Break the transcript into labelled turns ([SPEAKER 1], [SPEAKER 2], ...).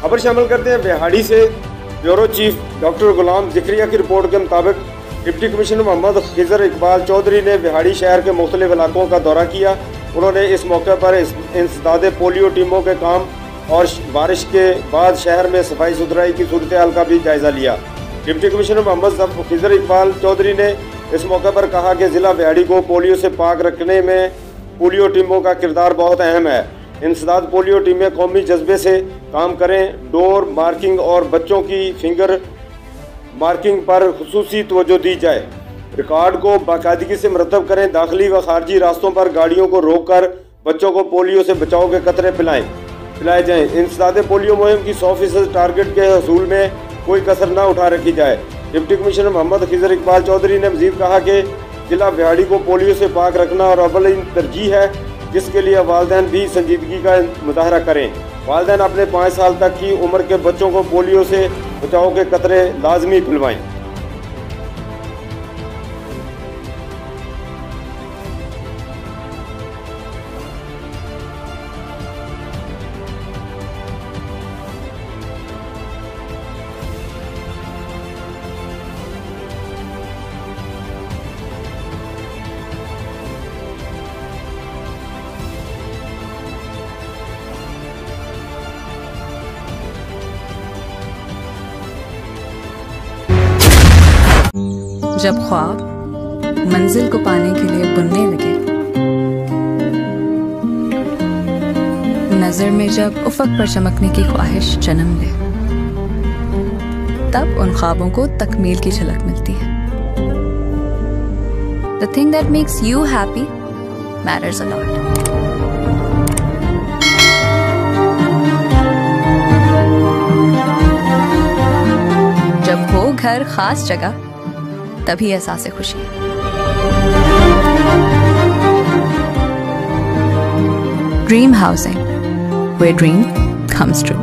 [SPEAKER 1] खबर शामिल करते हैं बिहाड़ी से। ब्यूरो चीफ डॉक्टर गुलाम ज़िक्रिया की रिपोर्ट के मुताबिक डिप्टी कमिश्नर मोहम्मद खिजर इकबाल चौधरी ने बिहाड़ी शहर के मुख्तलिफ इलाकों का दौरा किया। उन्होंने इस मौके पर इंसदाद पोलियो टीमों के काम और बारिश के बाद शहर में सफाई सुथराई की सूरत हाल का भी जायजा लिया। डिप्टी कमिश्नर मोहम्मद खिजर इकबाल चौधरी ने इस मौके पर कहा कि ज़िला बिहाड़ी को पोलियो से पाक रखने में पोलियो टीमों का किरदार बहुत अहम है। इंसदाद पोलियो टीमें कौमी जज्बे से काम करें। डोर मार्किंग और बच्चों की फिंगर मार्किंग पर खुसूसी तवज्जो दी जाए। रिकॉर्ड को बाकायदगी से मरतब करें। दाखिली व खारजी रास्तों पर गाड़ियों को रोककर बच्चों को पोलियो से बचाव के कतरे पिलाए जाएँ। इंसदाद पोलियो मुहिम की 100% टारगेट के हसूल में कोई कसर न उठा रखी जाए। डिप्टी कमिश्नर मोहम्मद खिजर इकबाल चौधरी ने मजीद कहा कि जिला बिहाड़ी को पोलियो से पाक रखना और अव्वल तरजीह है, जिसके लिए वालिदैन भी संजीदगी का मुजाहरा करें। वालिदैन अपने 5 साल तक की उम्र के बच्चों को पोलियो से बचाव के कतरे लाजमी पिलवाएं।
[SPEAKER 2] जब ख्वाब मंजिल को पाने के लिए बुनने लगे, नजर में जब उफक पर चमकने की ख्वाहिश जन्म ले, तब उन ख्वाबों को तकमील की झलक मिलती है। The thing that makes you happy matters a lot. जब हो घर खास जगह, तभी एहसास खुशी है। Dream housing, where dream comes true.